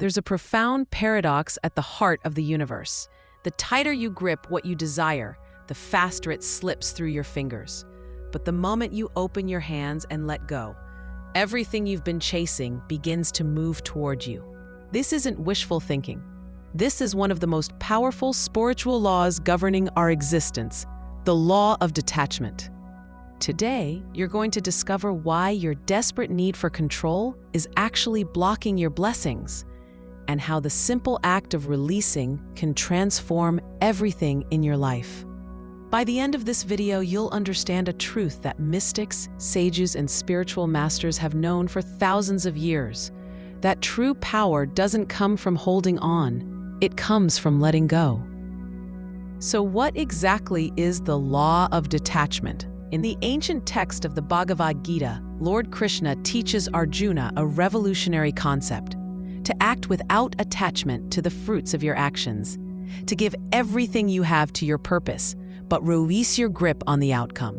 There's a profound paradox at the heart of the universe. The tighter you grip what you desire, the faster it slips through your fingers. But the moment you open your hands and let go, everything you've been chasing begins to move toward you. This isn't wishful thinking. This is one of the most powerful spiritual laws governing our existence, the Law of Detachment. Today, you're going to discover why your desperate need for control is actually blocking your blessings, and how the simple act of releasing can transform everything in your life. By the end of this video, you'll understand a truth that mystics, sages, and spiritual masters have known for thousands of years. That true power doesn't come from holding on, it comes from letting go. So what exactly is the Law of Detachment? In the ancient text of the Bhagavad Gita, Lord Krishna teaches Arjuna a revolutionary concept: to act without attachment to the fruits of your actions, to give everything you have to your purpose, but release your grip on the outcome.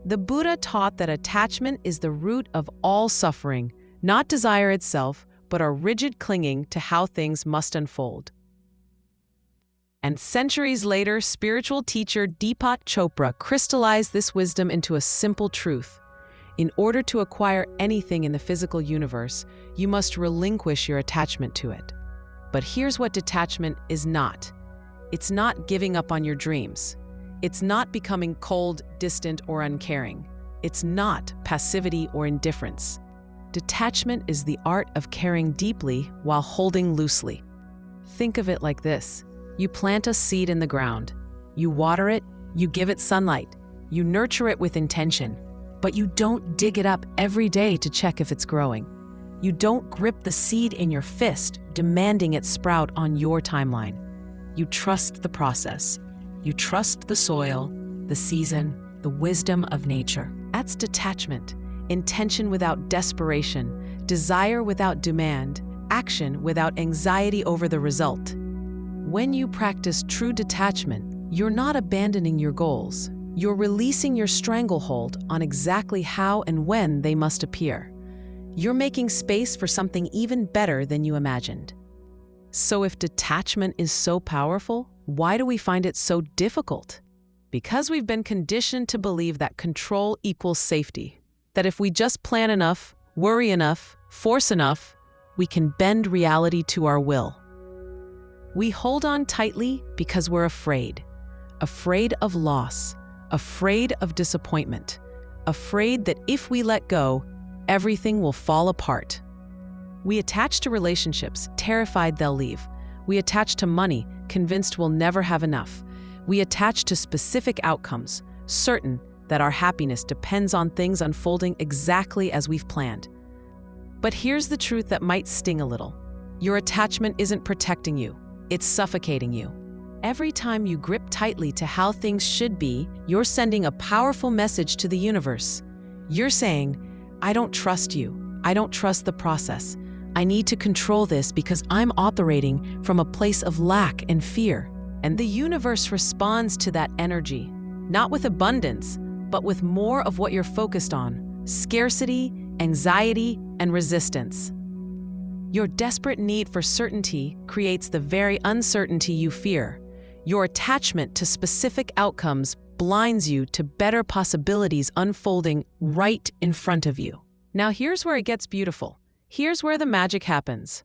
The Buddha taught that attachment is the root of all suffering, not desire itself, but our rigid clinging to how things must unfold. And centuries later, spiritual teacher Deepak Chopra crystallized this wisdom into a simple truth. In order to acquire anything in the physical universe, you must relinquish your attachment to it. But here's what detachment is not. It's not giving up on your dreams. It's not becoming cold, distant, or uncaring. It's not passivity or indifference. Detachment is the art of caring deeply while holding loosely. Think of it like this. You plant a seed in the ground. You water it, you give it sunlight, you nurture it with intention, but you don't dig it up every day to check if it's growing. You don't grip the seed in your fist, demanding it sprout on your timeline. You trust the process. You trust the soil, the season, the wisdom of nature. That's detachment. Intention without desperation, desire without demand, action without anxiety over the result. When you practice true detachment, you're not abandoning your goals. You're releasing your stranglehold on exactly how and when they must appear. You're making space for something even better than you imagined. So if detachment is so powerful, why do we find it so difficult? Because we've been conditioned to believe that control equals safety. That if we just plan enough, worry enough, force enough, we can bend reality to our will. We hold on tightly because we're afraid of loss, afraid of disappointment, afraid that if we let go, everything will fall apart. We attach to relationships, terrified they'll leave. We attach to money, convinced we'll never have enough. We attach to specific outcomes, certain that our happiness depends on things unfolding exactly as we've planned. But here's the truth that might sting a little. Your attachment isn't protecting you. It's suffocating you. Every time you grip tightly to how things should be, you're sending a powerful message to the universe. You're saying, I don't trust you. I don't trust the process. I need to control this because I'm operating from a place of lack and fear. And the universe responds to that energy, not with abundance, but with more of what you're focused on: scarcity, anxiety, and resistance. Your desperate need for certainty creates the very uncertainty you fear. Your attachment to specific outcomes blinds you to better possibilities unfolding right in front of you. Now here's where it gets beautiful. Here's where the magic happens.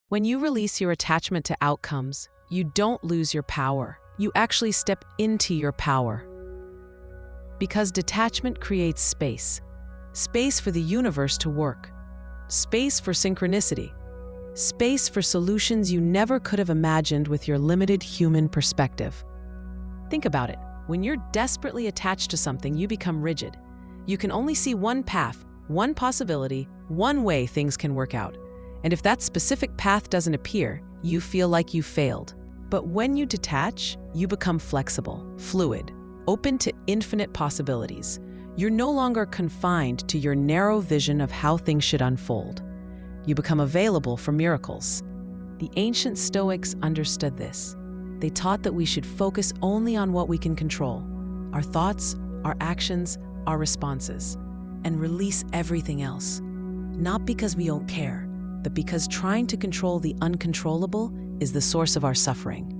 When you release your attachment to outcomes, you don't lose your power. You actually step into your power. Because detachment creates space. Space for the universe to work. Space for synchronicity. Space for solutions you never could have imagined with your limited human perspective. Think about it. When you're desperately attached to something, you become rigid. You can only see one path, one possibility, one way things can work out. And if that specific path doesn't appear, you feel like you failed. But when you detach, you become flexible, fluid, open to infinite possibilities. You're no longer confined to your narrow vision of how things should unfold. You become available for miracles. The ancient Stoics understood this. They taught that we should focus only on what we can control, our thoughts, our actions, our responses, and release everything else. Not because we don't care, but because trying to control the uncontrollable is the source of our suffering.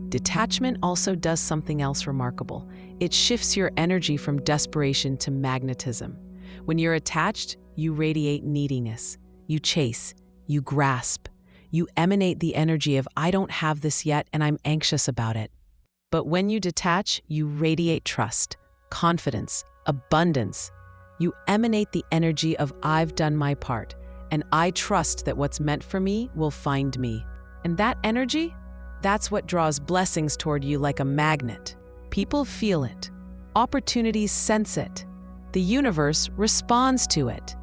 Detachment also does something else remarkable. It shifts your energy from desperation to magnetism. When you're attached, you radiate neediness. You chase, you grasp, you emanate the energy of "I don't have this yet and I'm anxious about it." But when you detach, you radiate trust, confidence, abundance. You emanate the energy of "I've done my part, and I trust that what's meant for me will find me." And that energy, that's what draws blessings toward you like a magnet. People feel it. Opportunities sense it. The universe responds to it.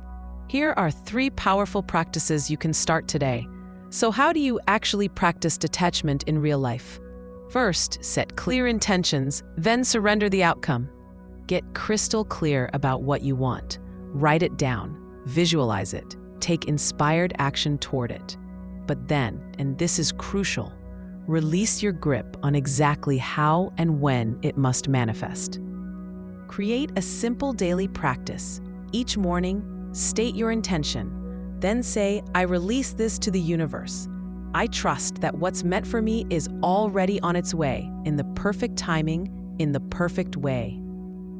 Here are 3 powerful practices you can start today. So how do you actually practice detachment in real life? First, set clear intentions, then surrender the outcome. Get crystal clear about what you want. Write it down, visualize it, take inspired action toward it. But then, and this is crucial, release your grip on exactly how and when it must manifest. Create a simple daily practice. Each morning, state your intention. Then say, "I release this to the universe. I trust that what's meant for me is already on its way, in the perfect timing, in the perfect way."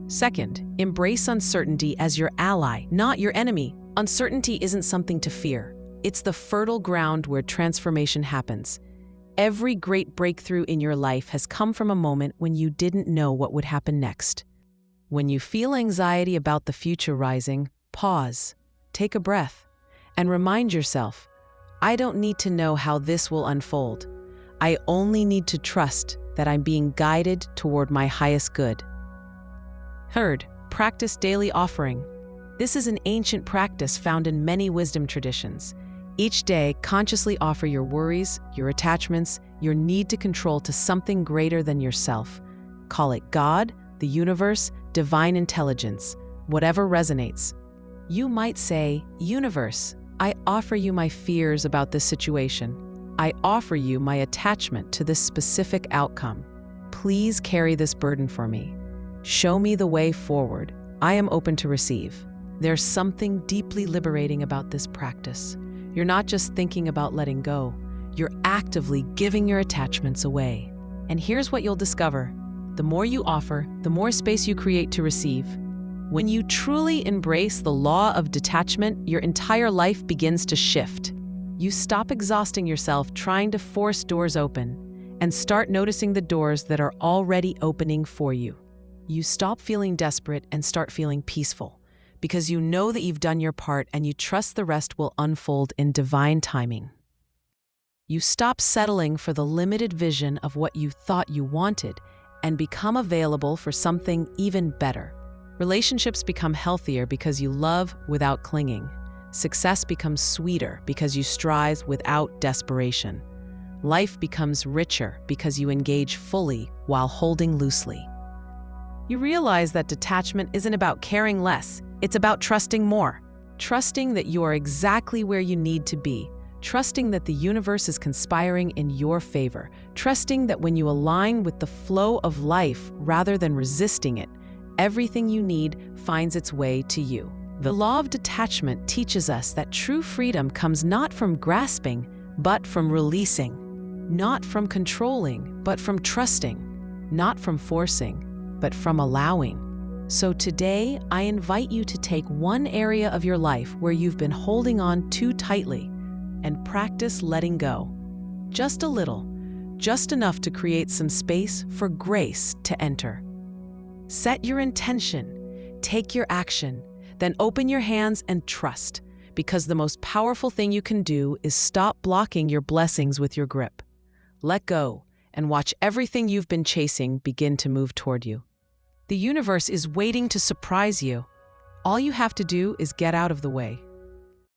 Second, embrace uncertainty as your ally, not your enemy. Uncertainty isn't something to fear. It's the fertile ground where transformation happens. Every great breakthrough in your life has come from a moment when you didn't know what would happen next. When you feel anxiety about the future rising, pause, take a breath, and remind yourself, "I don't need to know how this will unfold. I only need to trust that I'm being guided toward my highest good." Third, practice daily offering. This is an ancient practice found in many wisdom traditions. Each day, consciously offer your worries, your attachments, your need to control to something greater than yourself. Call it God, the universe, divine intelligence, whatever resonates. You might say, "Universe, I offer you my fears about this situation. I offer you my attachment to this specific outcome. Please carry this burden for me. Show me the way forward. I am open to receive." There's something deeply liberating about this practice. You're not just thinking about letting go. You're actively giving your attachments away. And here's what you'll discover. The more you offer, the more space you create to receive. When you truly embrace the law of detachment, your entire life begins to shift. You stop exhausting yourself trying to force doors open and start noticing the doors that are already opening for you. You stop feeling desperate and start feeling peaceful because you know that you've done your part and you trust the rest will unfold in divine timing. You stop settling for the limited vision of what you thought you wanted and become available for something even better. Relationships become healthier because you love without clinging. Success becomes sweeter because you strive without desperation. Life becomes richer because you engage fully while holding loosely. You realize that detachment isn't about caring less, it's about trusting more. Trusting that you are exactly where you need to be. Trusting that the universe is conspiring in your favor. Trusting that when you align with the flow of life rather than resisting it, everything you need finds its way to you. The law of detachment teaches us that true freedom comes not from grasping, but from releasing. Not from controlling, but from trusting. Not from forcing, but from allowing. So today, I invite you to take one area of your life where you've been holding on too tightly and practice letting go. Just a little, just enough to create some space for grace to enter. Set your intention, take your action, then open your hands and trust, because the most powerful thing you can do is stop blocking your blessings with your grip. Let go and watch everything you've been chasing begin to move toward you. The universe is waiting to surprise you. All you have to do is get out of the way.